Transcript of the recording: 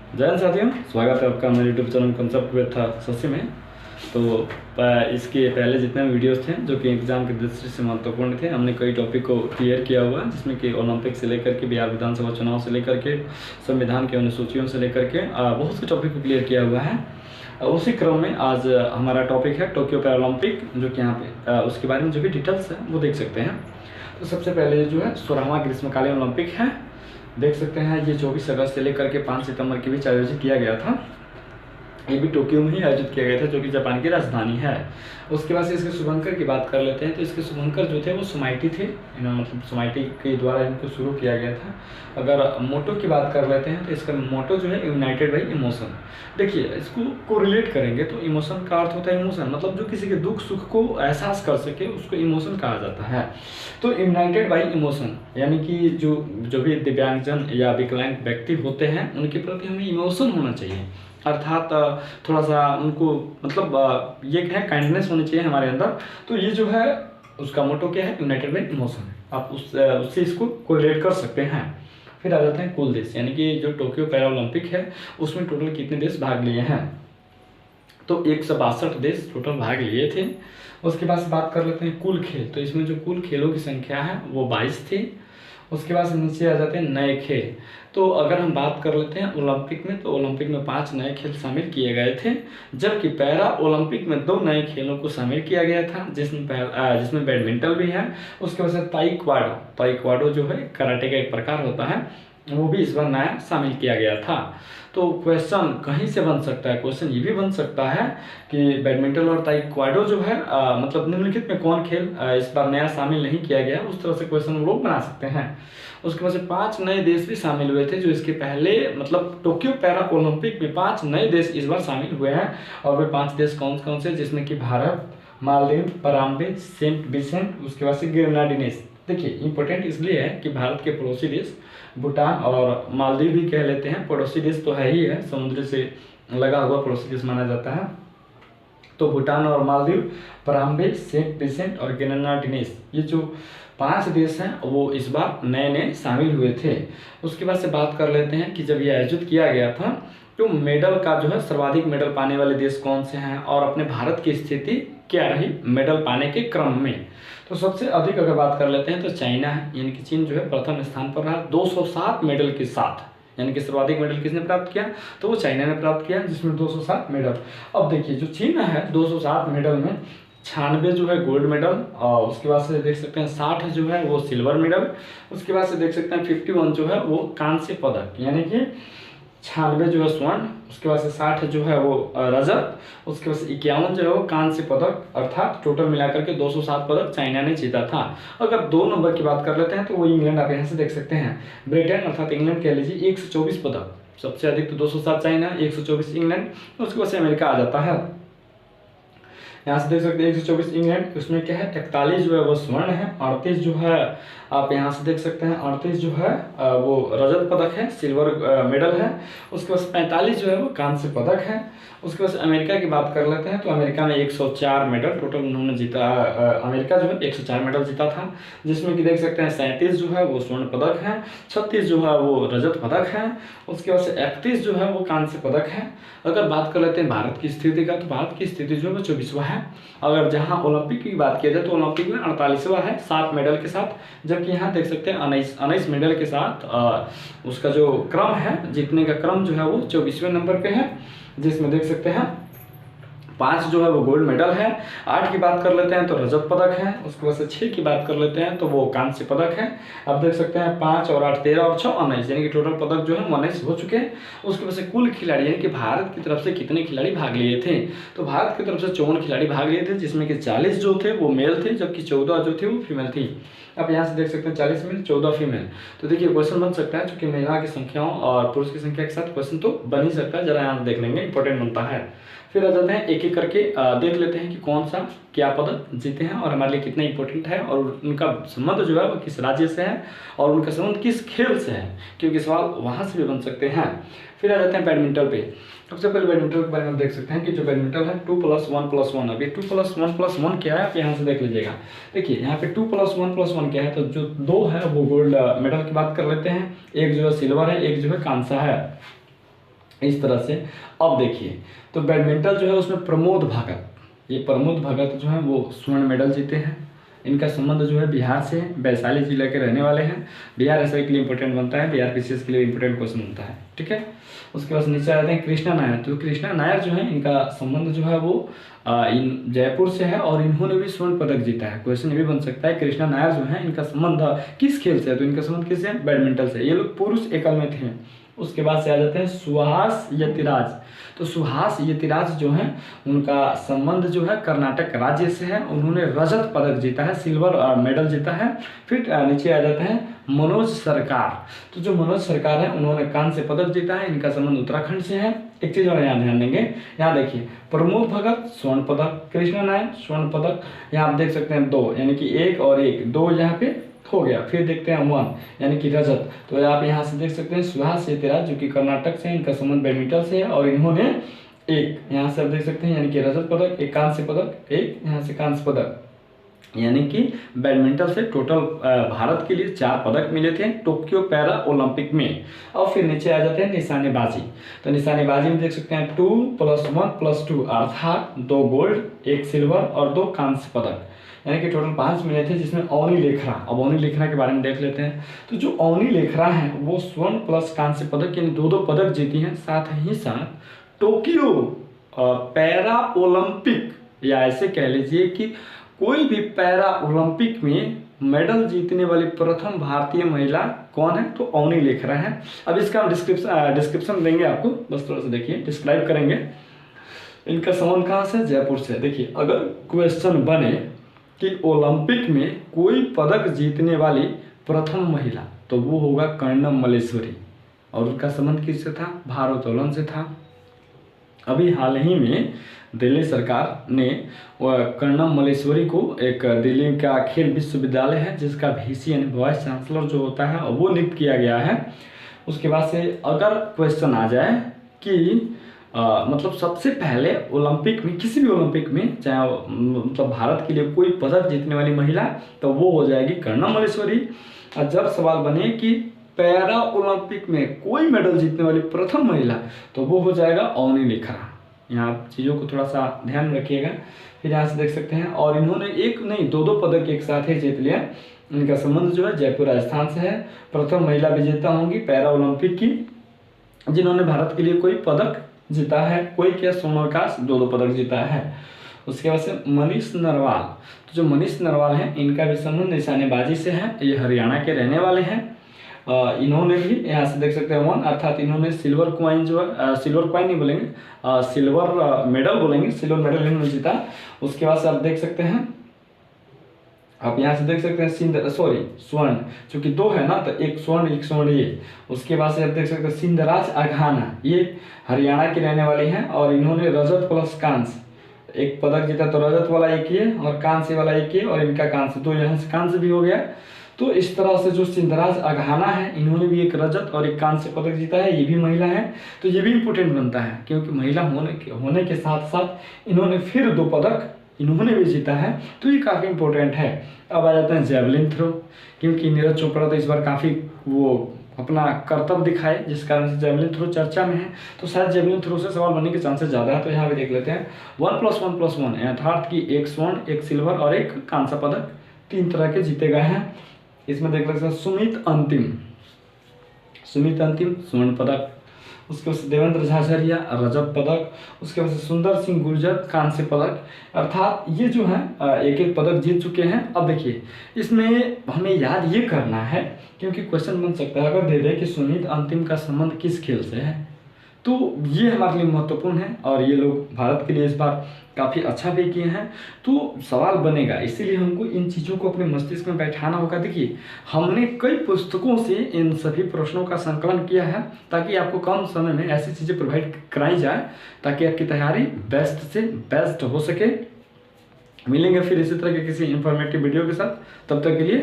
जय हिंद साथियों, स्वागत है आपका हमारे YouTube channel concept with Shashi में। तो इसके पहले जितने वीडियोस थे जो कि एग्ज़ाम की दृष्टि से महत्वपूर्ण थे, हमने कई टॉपिक को क्लियर किया हुआ है, जिसमें कि ओलंपिक से लेकर के बिहार विधानसभा चुनाव से लेकर के संविधान की अनुसूचियों से लेकर के बहुत से टॉपिक को क्लियर किया हुआ है। उसी क्रम में आज हमारा टॉपिक है टोक्यो पैरालंपिक, जो कि यहाँ पे उसके बारे में जो भी डिटेल्स है वो देख सकते हैं। तो सबसे पहले जो है 16वां ग्रीष्मकालीन ओलंपिक है, देख सकते हैं। ये 24 अगस्त से लेकर के 5 सितंबर के बीच आयोजित किया गया था। ये भी टोक्यो में ही आयोजित किया गया था, जो कि जापान की राजधानी है। उसके बाद से इसके शुभंकर की बात कर लेते हैं। तो इसके शुभंकर जो थे वो सुमाइटी थे, मतलब सुमाइटी के द्वारा इनको शुरू किया गया था। अगर मोटो की बात कर लेते हैं तो इसका मोटो जो है यूनाइटेड बाई इमोशन। देखिए, इसको कोरिलेट करेंगे तो इमोशन का अर्थ होता है इमोशन, मतलब जो किसी के दुख सुख को एहसास कर सके उसको इमोशन कहा जाता है। तो यूनाइटेड बाई इमोशन यानी कि जो भी दिव्यांगजन या विकलांग व्यक्ति होते हैं उनके प्रति हमें इमोशन होना चाहिए, अर्थात थोड़ा सा उनको मतलब ये है काइंडनेस होनी चाहिए हमारे अंदर। तो ये जो है उसका मोटो क्या है, यूनाइटेड बाई इमोशन। आप उससे इसको कोरिलेट कर सकते हैं। फिर आ जाते हैं कुल देश, यानी कि जो टोक्यो पैरालंपिक है उसमें टोटल कितने देश भाग लिए हैं। तो 162 देश टोटल भाग लिए थे। उसके बाद से बात कर लेते हैं कुल खेल। तो इसमें जो कुल खेलों की संख्या है वो 22 थी। उसके बाद से नीचे आ जाते हैं नए खेल। तो अगर हम बात कर लेते हैं ओलंपिक में, तो ओलंपिक में 5 नए खेल शामिल किए गए थे, जबकि पैरा ओलंपिक में 2 नए खेलों को शामिल किया गया था, जिसमें बैडमिंटन भी है। उसके बाद से ताइक्वाडो जो है कराटे का एक प्रकार होता है, वो भी इस बार नया शामिल किया गया था। तो क्वेश्चन कहीं से बन सकता है, क्वेश्चन ये भी बन सकता है कि बैडमिंटन और ताइक्वाडो जो है मतलब निम्नलिखित में कौन खेल इस बार नया शामिल नहीं किया गया, उस तरह से क्वेश्चन हम लोग बना सकते हैं। उसके बाद से 5 नए देश भी शामिल हुए थे, जो इसके पहले मतलब टोक्यो पैरा ओलंपिक में 5 नए देश इस बार शामिल हुए हैं। और वे 5 देश कौन कौन से, जिसमें कि भारत, मालदीव, पराम्बे, सेंट विंसेंट, उसके बाद से ग्रेनाडिनेस। देखिए, इंपॉर्टेंट इसलिए है कि भारत के पड़ोसी देश भूटान और मालदीव भी कह लेते हैं, पड़ोसी देश तो है ही है, समुद्र से लगा हुआ पड़ोसी देश माना जाता है। तो भूटान और मालदीव, पराम्बे, सेंट विंसेंट और ग्रेनाडिनेस, ये जो 5 देश हैं वो इस बार नए नए शामिल हुए थे। उसके बाद से बात कर लेते हैं कि जब ये आयोजित किया गया था तो मेडल का जो है सर्वाधिक मेडल पाने वाले देश कौन से हैं और अपने भारत की स्थिति क्या रही मेडल पाने के क्रम में। तो सबसे अधिक अगर बात कर लेते हैं तो चाइना है, यानी कि चीन जो है प्रथम स्थान पर रहा 207 मेडल के साथ। यानी कि सर्वाधिक मेडल किसने प्राप्त किया, तो वो चाइना ने प्राप्त किया, जिसमें 207 मेडल। अब देखिए, जो चीन है 207 मेडल में 96 जो है गोल्ड मेडल, और उसके बाद से देख सकते हैं 60 जो है वो सिल्वर मेडल। उसके बाद से देख सकते हैं 51 जो है वो कांस्य पदक, यानी कि 96 जो है स्वर्ण, उसके बाद से 60 जो है वो रजत, उसके बाद से 51 जो है वो कांस्य पदक, अर्थात टोटल मिलाकर के 207 पदक चाइना ने जीता था। अगर 2 नंबर की बात कर लेते हैं तो वो इंग्लैंड, आप यहाँ से देख सकते हैं, ब्रिटेन अर्थात इंग्लैंड कह लीजिए 124 पदक, सबसे अधिक तो 207 चाइना, 124 इंग्लैंड, उसके बाद से अमेरिका आ जाता है। यहाँ से देख सकते हैं 124 इंग्लैंड, उसमें क्या है 41 जो है वो स्वर्ण है, 38 जो है आप यहाँ से देख सकते हैं 38 जो है वो रजत पदक है, सिल्वर मेडल है। उसके बाद 45 जो है वो कांस्य पदक है। उसके बाद अमेरिका की बात कर लेते हैं तो अमेरिका में 104 मेडल टोटल उन्होंने जीता, अमेरिका जो है 104 मेडल जीता था, जिसमें कि देख सकते हैं 37 जो है वो स्वर्ण पदक है, 36 जो है वो रजत पदक है, उसके बाद से 31 जो है वो कांस्य पदक है। अगर बात कर लेते हैं भारत की स्थिति का, तो भारत की स्थिति जो है वो 24वां है। अगर जहाँ ओलंपिक की बात किया जाए तो ओलंपिक में 48वां है 7 मेडल के साथ, जबकि यहाँ देख सकते हैं 19 मेडल के साथ उसका जो क्रम है, जीतने का क्रम जो है वो 24वें नंबर पे है, जिसमें देख सकते हैं 5 जो है वो गोल्ड मेडल है, 8 की बात कर लेते हैं तो रजत पदक है, उसके बाद से 6 की बात कर लेते हैं तो वो कांस्य पदक है। आप देख सकते हैं 5 और 8 13 और 6 19, यानी कि टोटल पदक जो है 19 हो चुके हैं। उसके बाद से कुल खिलाड़ी यानी कि भारत की तरफ से कितने खिलाड़ी भाग लिए थे, तो भारत की तरफ से 54 खिलाड़ी भाग लिए थे, जिसमें कि 40 जो थे वो मेल थे, जबकि 14 जो थे वो फीमेल थी। आप यहाँ से देख सकते हैं 40 मेल 14 फीमेल। तो देखिए, क्वेश्चन बन सकता है, चूंकि महिला की संख्याओं और पुरुष की संख्या के साथ क्वेश्चन तो बन ही सकता है, जरा यहाँ देख लेंगे, इंपॉर्टेंट बनता है। फिर आ जाते हैं एक एक करके देख लेते हैं कि कौन सा क्या पदक जीते हैं और हमारे लिए कितना इंपॉर्टेंट है, और उनका संबंध जो है वो किस राज्य से है और उनका संबंध किस खेल से है, क्योंकि सवाल वहाँ से भी बन सकते हैं। फिर आ जाते हैं बैडमिंटन पे। सबसे पहले बैडमिंटन के बारे में देख सकते हैं कि जो बैडमिंटन है 2+1+1, अभी 2+1+1 क्या है आप यहाँ से देख लीजिएगा। देखिए, यहाँ पे 2+1+1 क्या है, तो जो 2 है वो गोल्ड मेडल की बात कर लेते हैं, एक जो है सिल्वर है, एक जो है कांसा है। इस तरह से। अब देखिए, तो बैडमिंटन जो है उसमें प्रमोद भगत, ये प्रमोद भगत जो है वो स्वर्ण मेडल जीते हैं। इनका संबंध जो है बिहार से है, वैशाली जिले के रहने वाले हैं। बिहार ऐसा के लिए इंपॉर्टेंट बनता है, बिहार पीसीएस के लिए इंपॉर्टेंट क्वेश्चन बनता है, ठीक है। उसके बाद नीचे आते हैं कृष्णा नायर। तो कृष्णा नायर जो है इनका संबंध जो है वो इन जयपुर से है और इन्होंने भी स्वर्ण पदक जीता है। क्वेश्चन ये भी बन सकता है कृष्णा नायर जो है इनका संबंध किस खेल से है, तो इनका संबंध किससे है, बैडमिंटन से। ये लोग पुरुष एकल में थे। उसके बाद से आ जाते हैं सुहास यतिराज। तो सुहास यतिराज जो है उनका संबंध जो है कर्नाटक राज्य से है। उन्होंने रजत पदक जीता है, सिल्वर मेडल जीता है। फिर नीचे आ जाते हैं मनोज सरकार। तो जो मनोज सरकार है उन्होंने कांस्य पदक जीता है। इनका संबंध उत्तराखंड से है। एक चीज और यहाँ ध्यान देंगे, यहाँ देखिए प्रमोद भगत स्वर्ण पदक, कृष्णा नायर स्वर्ण पदक, यहाँ आप देख सकते हैं 2, यानी कि 1 और 1, 2 यहाँ पे हो गया। फिर देखते हैं 1 यानी कि रजत। तो आप यहाँ से देख सकते हैं सुहास यतिराज जो कि कर्नाटक से है, इनका संबंध बैडमिंटन से है और इन्होंने एक यहाँ से आप देख सकते हैं यानी कि रजत पदक, एक कांस्य पदक, एक यहाँ से कांस्य पदक, यानी कि बैडमिंटन से टोटल भारत के लिए 4 पदक मिले थे टोक्यो पैरा ओलंपिक में। और फिर नीचे आ जाते हैं निशानेबाजी। तो निशानेबाजी में देख सकते हैं 2 + 1 + 2 अर्थात 2 गोल्ड, 1 सिल्वर और 2 कांस्य पदक, यानी कि टोटल 5 मिले थे, जिसमें अवनी लेखरा। अब अवनी लेखरा के बारे में देख लेते हैं। तो जो अवनी लेखरा है वो स्वर्ण प्लस कांस्य पदक यानी 2-2 पदक जीती हैं। साथ ही साथ टोक्यो पैरा ओलंपिक, या ऐसे कह लीजिए कि कोई भी पैरा ओलंपिक में मेडल जीतने वाली प्रथम भारतीय महिला कौन है, तो अवनी लेखरा है। अब इसका हम डिस्क्रिप्शन देंगे आपको, बस थोड़ा सा देखिए, डिस्क्राइब करेंगे। इनका संबंध कहाँ से, जयपुर से। देखिए अगर क्वेश्चन बने कि ओलंपिक में कोई पदक जीतने वाली प्रथम महिला, तो वो होगा कर्णम मल्लेश्वरी, और उनका संबंध किससे था, भारोत्तोलन से था। अभी हाल ही में दिल्ली सरकार ने कर्णम मल्लेश्वरी को, एक दिल्ली का खेल विश्वविद्यालय है जिसका वीसी यानी वाइस चांसलर जो होता है वो नियुक्त किया गया है। उसके बाद से अगर क्वेश्चन आ जाए कि मतलब सबसे पहले ओलंपिक में, किसी भी ओलंपिक में, चाहे मतलब भारत के लिए कोई पदक जीतने वाली महिला, तो वो हो जाएगी कर्णम मल्लेश्वरी। और जब सवाल बने कि पैरा ओलंपिक में कोई मेडल जीतने वाली प्रथम महिला, तो वो हो जाएगा अवनी लेखरा। यहाँ चीज़ों को थोड़ा सा ध्यान रखिएगा। फिर यहाँ से देख सकते हैं, और इन्होंने एक नहीं 2-2 पदक एक साथ ही जीत लिया। इनका संबंध जो है जयपुर राजस्थान से है। प्रथम महिला विजेता होंगी पैरा ओलंपिक की जिन्होंने भारत के लिए कोई पदक जीता है, कोई क्या स्वर्ण और कांस्य 2-2 पदक जीता है। उसके बाद से मनीष नरवाल। तो जो मनीष नरवाल हैं इनका भी संबंध निशानेबाजी से है। ये हरियाणा के रहने वाले हैं। इन्होंने भी यहाँ से देख सकते हैं 1, अर्थात इन्होंने सिल्वर कॉइन जो है, सिल्वर कॉइन नहीं बोलेंगे, सिल्वर मेडल बोलेंगे, सिल्वर मेडल इन्होंने जीता। उसके बाद से आप देख सकते हैं, आप यहाँ से देख सकते हैं स्वर्ण, चूंकि 2 है ना, तो एक स्वर्ण ये। उसके बाद से आप देख सकते हैं सिंधराज अघाना, ये हरियाणा के रहने वाले हैं और इन्होंने रजत प्लस कांस्य एक पदक जीता। तो रजत वाला एक ही है और कांस्य वाला एक ही है, और इनका कांस्य 2 यहाँ से कांस्य भी हो गया। तो इस तरह से जो सिंधराज अघाना है इन्होंने भी एक रजत और एक कांस्य पदक जीता है, ये भी महिला है। तो ये भी इंपॉर्टेंट बनता है क्योंकि महिला होने के साथ साथ इन्होंने फिर 2 पदक इन्होंने भी जीता है, तो ये काफ़ी इंपॉर्टेंट है। अब आ जाते हैं जेवलिन थ्रो, क्योंकि नीरज चोपड़ा तो इस बार काफ़ी वो अपना कर्तव्य दिखाए, जिस कारण से जेवलिन थ्रो चर्चा में है। तो शायद जेवलिन थ्रो से सवाल बनने के चांसेस ज़्यादा है। तो यहाँ पे देख लेते हैं 1 + 1 + 1 अर्थात कि 1 स्वर्ण, 1 सिल्वर और 1 कांस्य पदक 3 तरह के जीते गए हैं। इसमें देख लेते हैं सुमित अंतिम स्वर्ण पदक, उसके बाद देवेंद्र झाझरिया रजत पदक, उसके बाद सुंदर सिंह गुर्जर कांस्य पदक, अर्थात ये जो है एक एक पदक जीत चुके हैं। अब देखिए इसमें हमें याद ये करना है क्योंकि क्वेश्चन बन सकता है अगर दे दे कि सुमित अंतिम का संबंध किस खेल से है, तो ये हमारे लिए महत्वपूर्ण है और ये लोग भारत के लिए इस बार काफ़ी अच्छा भी किए हैं। तो सवाल बनेगा, इसीलिए हमको इन चीज़ों को अपने मस्तिष्क में बैठाना होगा। देखिए हमने कई पुस्तकों से इन सभी प्रश्नों का संकलन किया है ताकि आपको कम समय में ऐसी चीज़ें प्रोवाइड कराई जाए ताकि आपकी तैयारी बेस्ट से बेस्ट हो सके। मिलेंगे फिर इसी तरह के किसी इन्फॉर्मेटिव वीडियो के साथ, तब तक के लिए